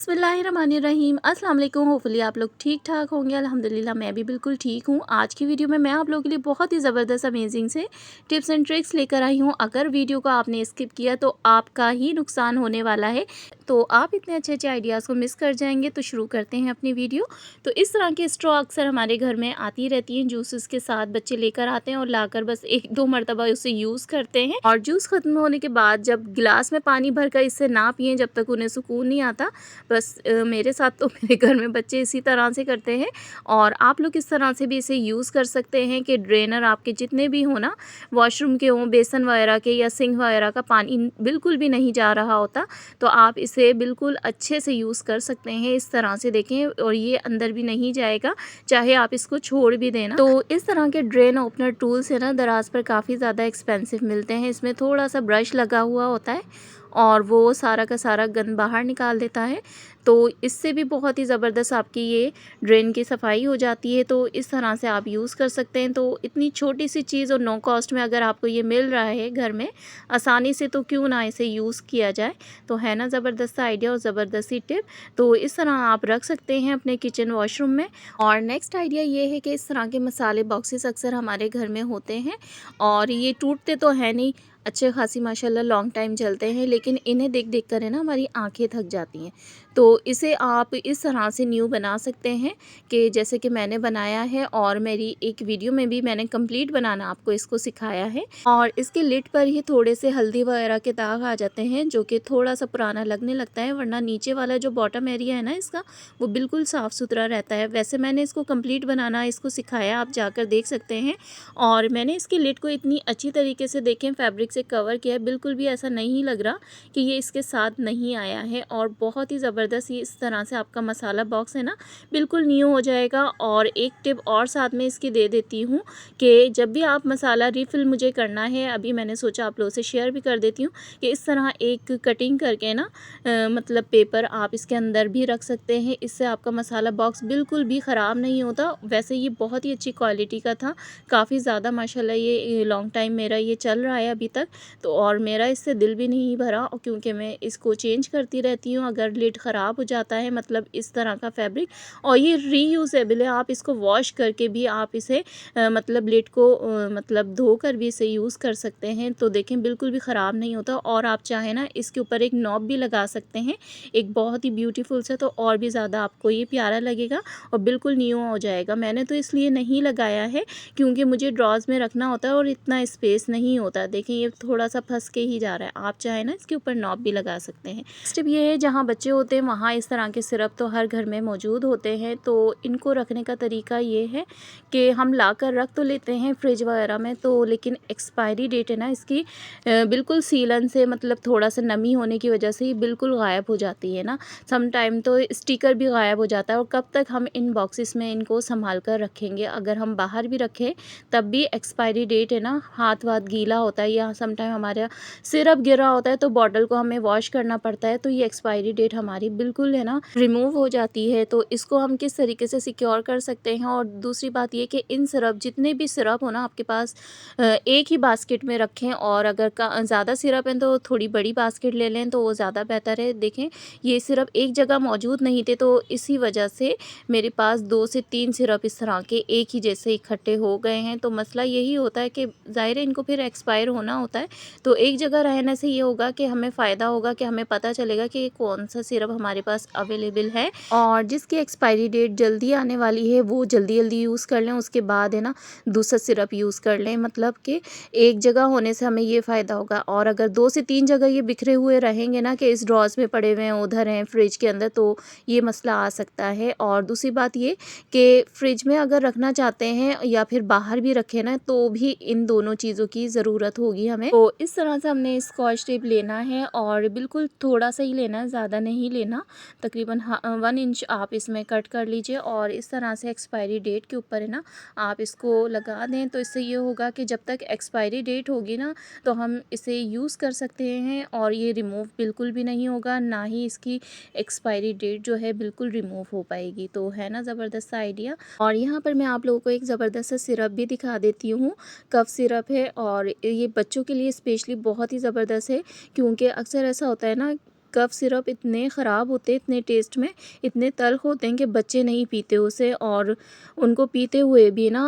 बिस्मिल्लाहिर्रहमानिर्रहीम अस्सलाम वालेकुम। होपफुली आप लोग ठीक ठाक होंगे। अल्हम्दुलिल्लाह मैं भी बिल्कुल ठीक हूँ। आज की वीडियो में मैं आप लोगों के लिए बहुत ही ज़बरदस्त अमेजिंग से टिप्स एंड ट्रिक्स लेकर आई हूँ। अगर वीडियो को आपने स्किप किया तो आपका ही नुकसान होने वाला है, तो आप इतने अच्छे अच्छे आइडियाज़ को मिस कर जाएंगे। तो शुरू करते हैं अपनी वीडियो। तो इस तरह की स्ट्रॉ अक्सर हमारे घर में आती रहती हैं, जूसेस के साथ बच्चे लेकर आते हैं और लाकर बस एक दो मरतबा उसे यूज़ करते हैं और जूस ख़त्म होने के बाद जब गिलास में पानी भरकर इससे ना पिएँ जब तक उन्हें सुकून नहीं आता। बस मेरे साथ तो मेरे घर में बच्चे इसी तरह से करते हैं और आप लोग इस तरह से भी इसे यूज़ कर सकते हैं कि ड्रेनर आपके जितने भी हो ना, वॉशरूम के हों, बेसन वगैरह के या सिंक वगैरह का पानी बिल्कुल भी नहीं जा रहा होता, तो आप इसे बिल्कुल अच्छे से यूज़ कर सकते हैं। इस तरह से देखें और ये अंदर भी नहीं जाएगा, चाहे आप इसको छोड़ भी देना। तो इस तरह के ड्रेन ओपनर टूल्स है ना, दराज पर काफ़ी ज़्यादा एक्सपेंसिव मिलते हैं। इसमें थोड़ा सा ब्रश लगा हुआ होता है और वो सारा का सारा गंद बाहर निकाल देता है। तो इससे भी बहुत ही ज़बरदस्त आपकी ये ड्रेन की सफाई हो जाती है। तो इस तरह से आप यूज़ कर सकते हैं। तो इतनी छोटी सी चीज़ और नो कॉस्ट में अगर आपको ये मिल रहा है घर में आसानी से, तो क्यों ना इसे यूज़ किया जाए। तो है ना ज़बरदस्त आइडिया और ज़बरदस्ती टिप। तो इस तरह आप रख सकते हैं अपने किचन वॉशरूम में। और नेक्स्ट आइडिया ये है कि इस तरह के मसाले बॉक्सेस अक्सर हमारे घर में होते हैं और ये टूटते तो है नहीं, अच्छे खासी माशाल्लाह लॉन्ग टाइम चलते हैं, लेकिन इन्हें देख देख कर है ना हमारी आंखें थक जाती हैं। तो इसे आप इस तरह से न्यू बना सकते हैं कि जैसे कि मैंने बनाया है और मेरी एक वीडियो में भी मैंने कंप्लीट बनाना आपको इसको सिखाया है। और इसके लिड पर ही थोड़े से हल्दी वगैरह के दाग आ जाते हैं जो कि थोड़ा सा पुराना लगने लगता है, वरना नीचे वाला जो बॉटम एरिया है ना इसका, वो बिल्कुल साफ़ सुथरा रहता है। वैसे मैंने इसको कंप्लीट बनाना इसको सिखाया, आप जाकर देख सकते हैं। और मैंने इसके लिड को इतनी अच्छी तरीके से देखें फैब्रिक से कवर किया है, बिल्कुल भी ऐसा नहीं लग रहा कि ये इसके साथ नहीं आया है। और बहुत ही ज़बरदस्त ये इस तरह से आपका मसाला बॉक्स है ना बिल्कुल न्यू हो जाएगा। और एक टिप और साथ में इसकी दे देती हूँ कि जब भी आप मसाला रिफ़िल मुझे करना है, अभी मैंने सोचा आप लोगों से शेयर भी कर देती हूँ कि इस तरह एक कटिंग करके ना मतलब पेपर आप इसके अंदर भी रख सकते हैं। इससे आपका मसाला बॉक्स बिल्कुल भी ख़राब नहीं होता। वैसे ये बहुत ही अच्छी क्वालिटी का था, काफ़ी ज़्यादा माशाल्लाह ये लॉन्ग टाइम मेरा ये चल रहा है अभी तक। तो और मेरा इससे दिल भी नहीं भरा और क्योंकि मैं इसको चेंज करती रहती हूँ अगर लिड ख़राब हो जाता है, मतलब इस तरह का फैब्रिक। और ये रीयूजेबल है, आप इसको वॉश करके भी आप इसे मतलब लिड को मतलब धोकर भी इसे यूज़ कर सकते हैं। तो देखें बिल्कुल भी ख़राब नहीं होता। और आप चाहें ना इसके ऊपर एक नॉब भी लगा सकते हैं, एक बहुत ही ब्यूटीफुल से, तो और भी ज़्यादा आपको ये प्यारा लगेगा और बिल्कुल न्यू हो जाएगा। मैंने तो इसलिए नहीं लगाया है क्योंकि मुझे ड्रॉज में रखना होता है और इतना स्पेस नहीं होता। देखिए ये थोड़ा सा फंस के ही जा रहा है, आप चाहे ना इसके ऊपर नॉब भी लगा सकते हैं। स्टेप ये है, जहाँ बच्चे होते हैं वहाँ इस तरह के सिरप तो हर घर में मौजूद होते हैं। तो इनको रखने का तरीका ये है कि हम ला कर रख तो लेते हैं फ्रिज वगैरह में, तो लेकिन एक्सपायरी डेट है ना इसकी बिल्कुल सीलन से, मतलब थोड़ा सा नमी होने की वजह से ही बिल्कुल गायब हो जाती है ना। सम टाइम तो स्टिकर भी गायब हो जाता है। और कब तक हम इन बॉक्सेस में इनको संभाल कर रखेंगे, अगर हम बाहर भी रखें तब भी एक्सपायरी डेट है ना, हाथ वाथ गीला होता है या सम टाइम हमारा सिरप गिरा होता है तो बॉटल को हमें वॉश करना पड़ता है, तो ये एक्सपायरी डेट हमारी बिल्कुल है ना रिमूव हो जाती है। तो इसको हम किस तरीके से सिक्योर कर सकते हैं। और दूसरी बात ये कि इन सिरप, जितने भी सिरप हो ना आपके पास, एक ही बास्केट में रखें। और अगर ज़्यादा सिरप है तो थोड़ी बड़ी बास्केट ले लें तो वो ज़्यादा बेहतर है। देखें ये सिरप एक जगह मौजूद नहीं थे, तो इसी वजह से मेरे पास 2 से 3 सिरप इस तरह के एक ही जैसे इकट्ठे हो गए हैं। तो मसला यही होता है कि ज़ाहिर है इनको फिर एक्सपायर होना होता है, तो एक जगह रहने से ये होगा कि हमें फ़ायदा होगा कि हमें पता चलेगा कि कौन सा सिरप हमारे पास अवेलेबल है और जिसकी एक्सपायरी डेट जल्दी आने वाली है वो जल्दी जल्दी यूज़ कर लें। उसके बाद है ना दूसरा सिरप यूज़ कर लें, मतलब कि एक जगह होने से हमें ये फ़ायदा होगा। और अगर 2 से 3 जगह ये बिखरे हुए रहेंगे ना कि इस ड्रॉज़ में पड़े हुए हैं, उधर हैं फ्रिज के अंदर, तो ये मसला आ सकता है। और दूसरी बात ये कि फ्रिज में अगर रखना चाहते हैं या फिर बाहर भी रखें ना, तो भी इन दोनों चीज़ों की ज़रूरत होगी हमें। तो इस तरह से हमने स्कॉच टेप लेना है और बिल्कुल थोड़ा सा ही लेना है, ज़्यादा नहीं लेना। तकरीबन 1 इंच आप इसमें कट कर लीजिए और इस तरह से एक्सपायरी डेट के ऊपर है ना आप इसको लगा दें। तो इससे ये होगा कि जब तक एक्सपायरी डेट होगी ना तो हम इसे यूज़ कर सकते हैं और ये रिमूव बिल्कुल भी नहीं होगा, ना ही इसकी एक्सपायरी डेट जो है बिल्कुल रिमूव हो पाएगी। तो है ना ज़बरदस्त आइडिया। और यहाँ पर मैं आप लोगों को एक ज़बरदस्त सा सिरप भी दिखा देती हूँ, कफ सिरप है और ये बच्चों के लिए स्पेशली बहुत ही ज़बरदस्त है। क्योंकि अक्सर ऐसा होता है ना कफ सिरप इतने ख़राब होते हैं, इतने टेस्ट में इतने तल्ख़ होते हैं कि बच्चे नहीं पीते उसे, और उनको पीते हुए भी ना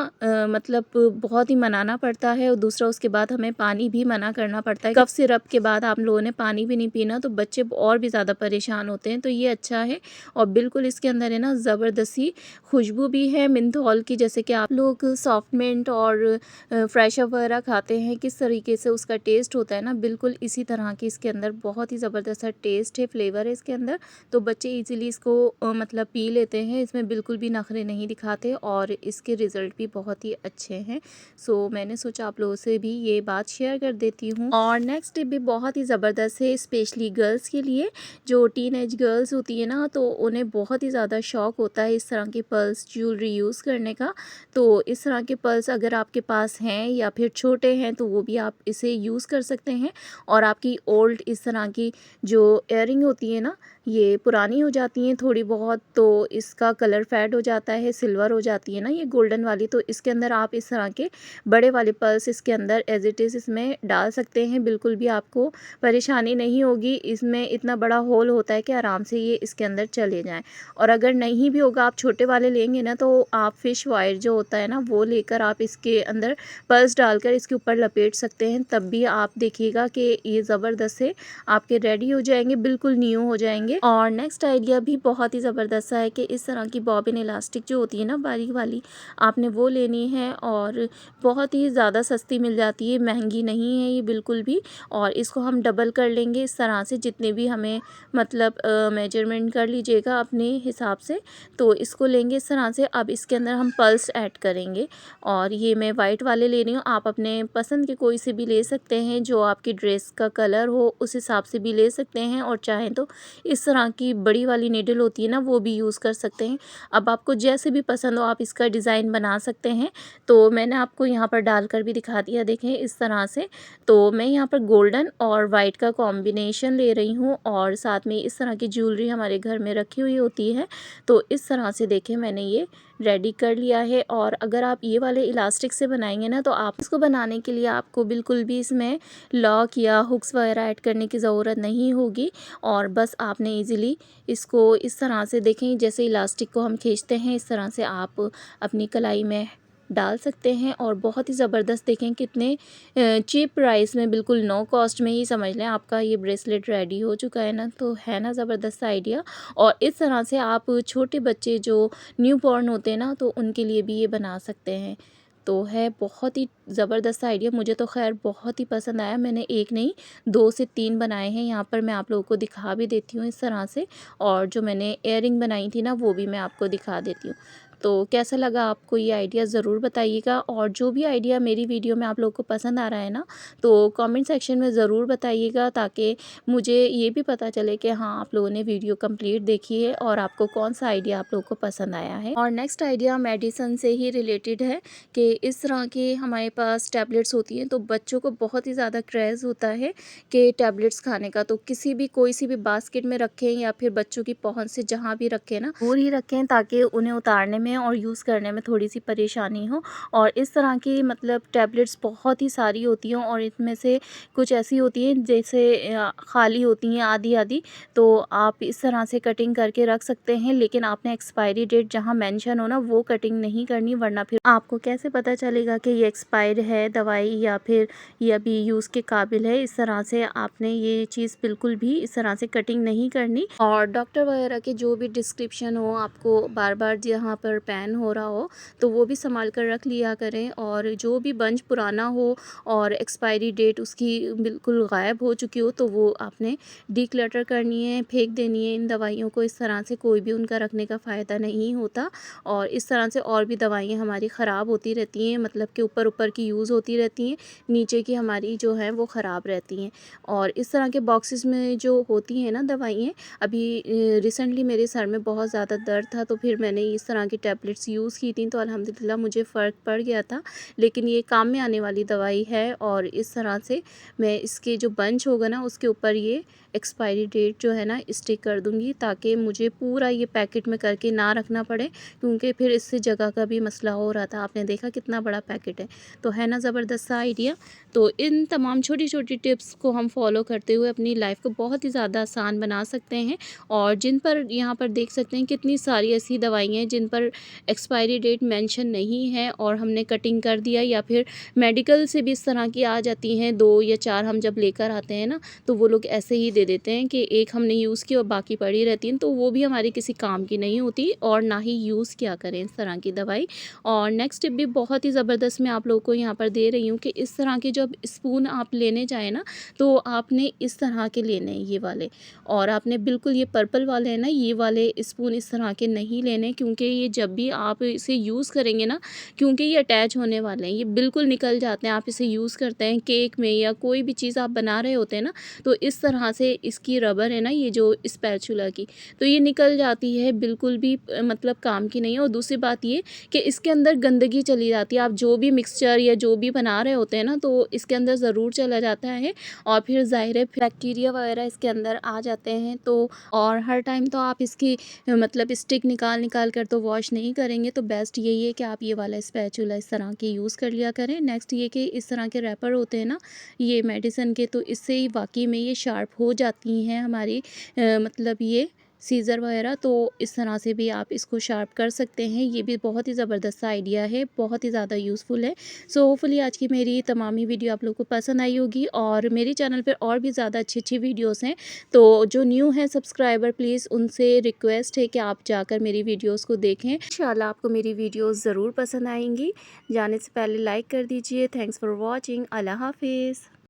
मतलब बहुत ही मनाना पड़ता है। और दूसरा उसके बाद हमें पानी भी मना करना पड़ता है। कफ सिरप के बाद आप लोगों ने पानी भी नहीं पीना, तो बच्चे और भी ज़्यादा परेशान होते हैं। तो ये अच्छा है। और बिल्कुल इसके अंदर है ना ज़बरदस्ती खुशबू भी है मिंथॉल की, जैसे कि आप लोग सॉफ्ट मिंट और फ्रेश अप वगैरह खाते हैं किस तरीके से उसका टेस्ट होता है ना, बिल्कुल इसी तरह की इसके अंदर बहुत ही ज़बरदस्त सा टेस्ट है, फ्लेवर है इसके अंदर। तो बच्चे इजीली इसको मतलब पी लेते हैं, इसमें बिल्कुल भी नखरे नहीं दिखाते और इसके रिज़ल्ट भी बहुत ही अच्छे हैं। सो मैंने सोचा आप लोगों से भी ये बात शेयर कर देती हूँ। और नेक्स्ट टिप भी बहुत ही ज़बरदस्त है, स्पेशली गर्ल्स के लिए। जो टीनेज गर्ल्स होती है ना, तो उन्हें बहुत ही ज़्यादा शौक़ होता है इस तरह के पर्ल्स ज्वेलरी यूज़ करने का। तो इस तरह के पर्ल्स अगर आपके पास हैं या फिर छोटे हैं तो वो भी आप इसे यूज़ कर सकते हैं। और आपकी ओल्ड इस तरह की जो इयररिंग होती है ना, ये पुरानी हो जाती हैं थोड़ी बहुत, तो इसका कलर फेड हो जाता है, सिल्वर हो जाती है ना ये गोल्डन वाली। तो इसके अंदर आप इस तरह के बड़े वाले पर्ल्स इसके अंदर एज इट इज़ इसमें डाल सकते हैं, बिल्कुल भी आपको परेशानी नहीं होगी। इसमें इतना बड़ा होल होता है कि आराम से ये इसके अंदर चले जाएँ। और अगर नहीं भी होगा, आप छोटे वाले लेंगे ना, तो आप फिश वायर जो होता है ना, वो लेकर आप इसके अंदर पर्ल्स डालकर इसके ऊपर लपेट सकते हैं। तब भी आप देखिएगा कि ये ज़बरदस्त से आपके रेडी हो जाएंगे, बिल्कुल न्यू हो जाएंगे। और नेक्स्ट आइडिया भी बहुत ही ज़बरदस्त सा है कि इस तरह की बॉबिन इलास्टिक जो होती है ना बारीक वाली, आपने वो लेनी है और बहुत ही ज़्यादा सस्ती मिल जाती है, महंगी नहीं है ये बिल्कुल भी। और इसको हम डबल कर लेंगे इस तरह से, जितने भी हमें मतलब मेजरमेंट कर लीजिएगा अपने हिसाब से। तो इसको लेंगे इस तरह से। अब इसके अंदर हम पल्स ऐड करेंगे, और ये मैं वाइट वाले ले रही हूँ, आप अपने पसंद के कोई से भी ले सकते हैं, जो आपकी ड्रेस का कलर हो उस हिसाब से भी ले सकते हैं। और चाहें तो इस तरह की बड़ी वाली नीडल होती है ना, वो भी यूज़ कर सकते हैं। अब आपको जैसे भी पसंद हो आप इसका डिज़ाइन बना सकते हैं। तो मैंने आपको यहाँ पर डालकर भी दिखा दिया, देखें इस तरह से। तो मैं यहाँ पर गोल्डन और वाइट का कॉम्बिनेशन ले रही हूँ, और साथ में इस तरह की ज्वेलरी हमारे घर में रखी हुई होती है। तो इस तरह से देखें मैंने ये रेडी कर लिया है। और अगर आप ये वाले इलास्टिक से बनाएंगे ना, तो आप इसको बनाने के लिए आपको बिल्कुल भी इसमें लॉक या हुक्स वगैरह ऐड करने की ज़रूरत नहीं होगी। और बस आपने इजीली इसको इस तरह से देखें, जैसे इलास्टिक को हम खींचते हैं इस तरह से आप अपनी कलाई में डाल सकते हैं। और बहुत ही ज़बरदस्त, देखें कितने चीप प्राइस में, बिल्कुल नो कॉस्ट में ही समझ लें आपका ये ब्रेसलेट रेडी हो चुका है ना। तो है ना ज़बरदस्त आइडिया। और इस तरह से आप छोटे बच्चे जो न्यू बॉर्न होते हैं ना, तो उनके लिए भी ये बना सकते हैं। तो है बहुत ही ज़बरदस्त आइडिया, मुझे तो खैर बहुत ही पसंद आया। मैंने एक नहीं 2 से 3 बनाए हैं, यहाँ पर मैं आप लोगों को दिखा भी देती हूँ इस तरह से। और जो मैंने इयररिंग बनाई थी ना, वो भी मैं आपको दिखा देती हूँ। तो कैसा लगा आपको ये आइडिया ज़रूर बताइएगा। और जो भी आइडिया मेरी वीडियो में आप लोगों को पसंद आ रहा है ना, तो कमेंट सेक्शन में ज़रूर बताइएगा, ताकि मुझे ये भी पता चले कि हाँ आप लोगों ने वीडियो कंप्लीट देखी है और आपको कौन सा आइडिया आप लोगों को पसंद आया है। और नेक्स्ट आइडिया मेडिसिन से ही रिलेटेड है कि इस तरह के हमारे पास टैबलेट्स होती हैं, तो बच्चों को बहुत ही ज़्यादा क्रेज़ होता है कि टैबलेट्स खाने का। तो किसी भी कोई सी भी बास्केट में रखें या फिर बच्चों की पहुंच से जहाँ भी रखें ना, दूर ही रखें, ताकि उन्हें उतारने में और यूज़ करने में थोड़ी सी परेशानी हो। और इस तरह की मतलब टैबलेट्स बहुत ही सारी होती हैं, और इनमें से कुछ ऐसी होती हैं जैसे खाली होती हैं आधी आधी। तो आप इस तरह से कटिंग करके रख सकते हैं, लेकिन आपने एक्सपायरी डेट जहाँ मेंशन हो ना, वो कटिंग नहीं करनी, वरना फिर आपको कैसे पता चलेगा कि ये एक्सपायर है दवाई या फिर ये अभी यूज़ के काबिल है। इस तरह से आपने ये चीज़ बिल्कुल भी इस तरह से कटिंग नहीं करनी। और डॉक्टर वगैरह के जो भी डिस्क्रिप्शन हो, आपको बार बार जहाँ पर पेन हो रहा हो, तो वो भी संभाल कर रख लिया करें। और जो भी बंच पुराना हो और एक्सपायरी डेट उसकी बिल्कुल गायब हो चुकी हो, तो वो आपने डिक्लटर करनी है, फेंक देनी है इन दवाइयों को। इस तरह से कोई भी उनका रखने का फ़ायदा नहीं होता। और इस तरह से और भी दवाइयाँ हमारी ख़राब होती रहती हैं, मतलब कि ऊपर ऊपर की यूज़ होती रहती हैं, नीचे की हमारी जो है वो ख़राब रहती हैं। और इस तरह के बॉक्सेस में जो होती हैं ना दवाइयाँ, अभी रिसेंटली मेरे सर में बहुत ज़्यादा दर्द था, तो फिर मैंने इस तरह की टैबलेट्स यूज़ की थी, तो अल्हम्दुलिल्लाह मुझे फ़र्क पड़ गया था। लेकिन ये काम में आने वाली दवाई है, और इस तरह से मैं इसके जो बंच होगा ना, उसके ऊपर ये एक्सपायरी डेट जो है ना स्टिक कर दूँगी, ताकि मुझे पूरा ये पैकेट में करके ना रखना पड़े, क्योंकि फिर इससे जगह का भी मसला हो रहा था। आपने देखा कितना बड़ा पैकेट है, तो है ना ज़बरदस्त सा आइडिया। तो इन तमाम छोटी-छोटी टिप्स को हम फॉलो करते हुए अपनी लाइफ को बहुत ही ज़्यादा आसान बना सकते हैं। और जिन पर यहाँ पर देख सकते हैं कितनी सारी ऐसी दवाइयाँ हैं जिन पर एक्सपायरी डेट मेंशन नहीं है और हमने कटिंग कर दिया, या फिर मेडिकल से भी इस तरह की आ जाती हैं, 2 या 4 हम जब लेकर आते हैं ना, तो वो लोग ऐसे ही दे देते हैं कि एक हमने यूज़ की और बाकी पड़ी रहती हैं, तो वो भी हमारी किसी काम की नहीं होती, और ना ही यूज़ किया करें इस तरह की दवाई। और नेक्स्ट टिप भी बहुत ही ज़बरदस्त मैं आप लोगों को यहाँ पर दे रही हूँ कि इस तरह के जब स्पून आप लेने जाएँ ना, तो आपने इस तरह के लेने हैं ये वाले, और आपने बिल्कुल ये पर्पल वाले हैं ना, ये वाले स्पून इस तरह के नहीं लेने, क्योंकि ये जब भी आप इसे यूज़ करेंगे ना, क्योंकि ये अटैच होने वाले हैं, ये बिल्कुल निकल जाते हैं। आप इसे यूज़ करते हैं केक में या कोई भी चीज़ आप बना रहे होते हैं ना, तो इस तरह से इसकी रबर है ना, ये जो स्पैचुला की, तो ये निकल जाती है, बिल्कुल भी मतलब काम की नहीं है। और दूसरी बात ये कि इसके अंदर गंदगी चली जाती है, आप जो भी मिक्सचर या जो भी बना रहे होते हैं ना, तो इसके अंदर ज़रूर चला जाता है, और फिर ज़ाहिर है बैक्टीरिया वगैरह इसके अंदर आ जाते हैं। तो और हर टाइम तो आप इसकी मतलब स्टिक निकाल निकाल कर तो वॉश नहीं करेंगे, तो बेस्ट यही है कि आप ये वाला स्पैचुला इस तरह के यूज़ कर लिया करें। नेक्स्ट ये कि इस तरह के रैपर होते हैं ना, ये मेडिसिन के, तो इससे ही वाकई में ये शार्प हो जाती हैं हमारी मतलब ये सीज़र वगैरह, तो इस तरह से भी आप इसको शार्प कर सकते हैं। ये भी बहुत ही ज़बरदस्त आइडिया है, बहुत ही ज़्यादा यूज़फुल है। सो होपफुली आज की मेरी तमाम ही वीडियो आप लोगों को पसंद आई होगी, और मेरे चैनल पर और भी ज़्यादा अच्छी वीडियोज़ हैं, तो जो न्यू हैं सब्सक्राइबर, प्लीज़ उनसे रिक्वेस्ट है कि आप जाकर मेरी वीडियोज़ को देखें। इंशाल्लाह आपको मेरी वीडियोज़ ज़रूर पसंद आएंगी। जाने से पहले लाइक कर दीजिए। Thanks for watching. अल्लाह हाफिज़।